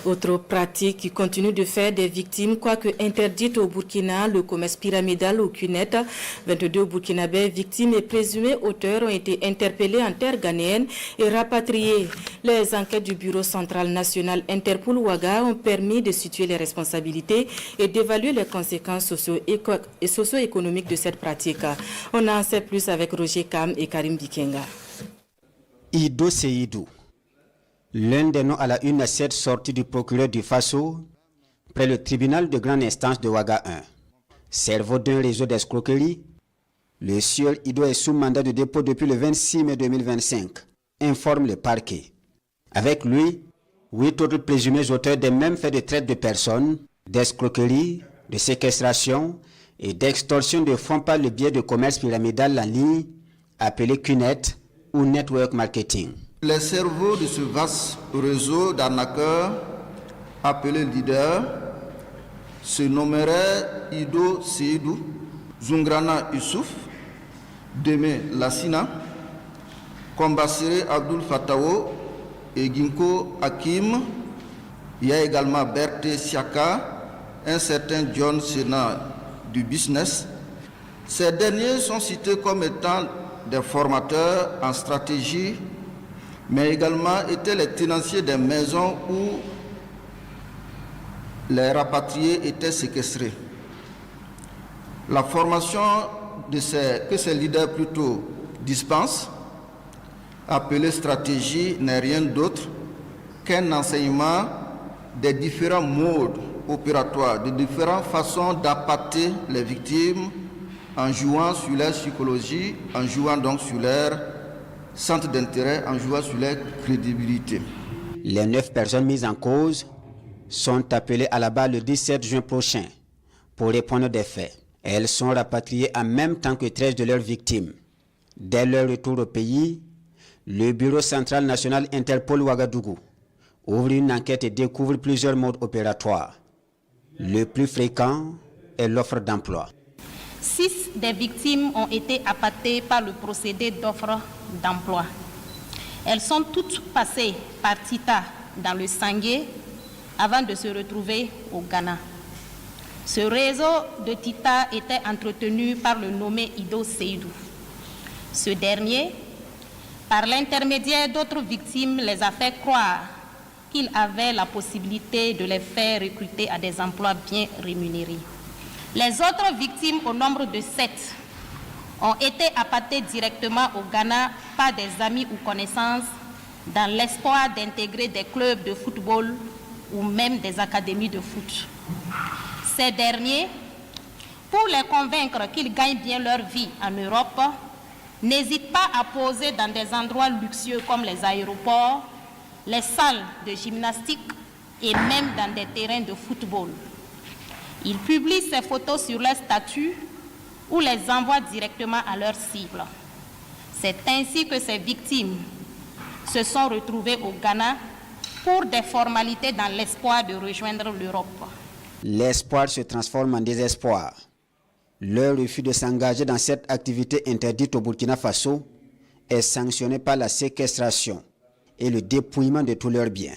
Autre pratique qui continue de faire des victimes, quoique interdite au Burkina, le commerce pyramidal au cunette. 22 Burkinabés victimes et présumés auteurs ont été interpellés en terre ghanéenne et rapatriés. Les enquêtes du Bureau central national Interpol Ouaga ont permis de situer les responsabilités et d'évaluer les conséquences socio-économiques de cette pratique. On en sait plus avec Roger Kam et Karim Bikenga. Ido Seydou, l'un des noms à la une à cette sortie du procureur du Faso près le tribunal de grande instance de Ouaga 1. Cerveau d'un réseau d'escroquerie, le sieur Ido est sous mandat de dépôt depuis le 26 mai 2025, informe le parquet. Avec lui, 8 autres présumés auteurs des mêmes faits de traite de personnes, d'escroquerie, de séquestration et d'extorsion de fonds par le biais de commerce pyramidal en ligne, appelé CUNET ou Network Marketing. Les cerveaux de ce vaste réseau d'arnaqueurs, appelé leader, se nommeraient Ido Seydou, Zungrana Youssouf, Deme Lassina, Kombassere Abdul Fatawo et Ginko Hakim. Il y a également Berthe Siaka, un certain John Sena du business. Ces derniers sont cités comme étant des formateurs en stratégie, mais également étaient les tenanciers des maisons où les rapatriés étaient séquestrés. La formation que ces leaders plutôt dispensent, appelée stratégie, n'est rien d'autre qu'un enseignement des différents modes opératoires, des différentes façons d'appâter les victimes en jouant sur leur psychologie, en jouant donc sur leur centre d'intérêt, en jouant sur leur crédibilité. Les 9 personnes mises en cause sont appelées à la barre le 17 juin prochain pour répondre des faits. Elles sont rapatriées en même temps que 13 de leurs victimes. Dès leur retour au pays, le Bureau central national Interpol Ouagadougou ouvre une enquête et découvre plusieurs modes opératoires. Le plus fréquent est l'offre d'emploi. 6 des victimes ont été appâtées par le procédé d'offre d'emploi. Elles sont toutes passées par Tita dans le Sangué avant de se retrouver au Ghana. Ce réseau de Tita était entretenu par le nommé Ido Seydou. Ce dernier, par l'intermédiaire d'autres victimes, les a fait croire qu'il avait la possibilité de les faire recruter à des emplois bien rémunérés. Les autres victimes, au nombre de 7, ont été appâtées directement au Ghana par des amis ou connaissances dans l'espoir d'intégrer des clubs de football ou même des académies de foot. Ces derniers, pour les convaincre qu'ils gagnent bien leur vie en Europe, n'hésitent pas à poser dans des endroits luxueux comme les aéroports, les salles de gymnastique et même dans des terrains de football. Ils publient ces photos sur leurs statuts ou les envoient directement à leur cible. C'est ainsi que ces victimes se sont retrouvées au Ghana pour des formalités dans l'espoir de rejoindre l'Europe. L'espoir se transforme en désespoir. Leur refus de s'engager dans cette activité interdite au Burkina Faso est sanctionné par la séquestration et le dépouillement de tous leurs biens.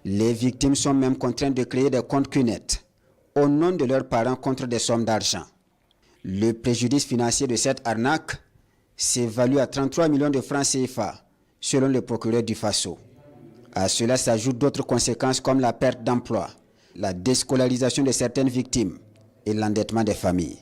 Les victimes sont même contraintes de créer des comptes CUNET au nom de leurs parents contre des sommes d'argent. Le préjudice financier de cette arnaque s'évalue à 33 millions de francs CFA, selon le procureur du Faso. À cela s'ajoutent d'autres conséquences comme la perte d'emploi, la déscolarisation de certaines victimes et l'endettement des familles.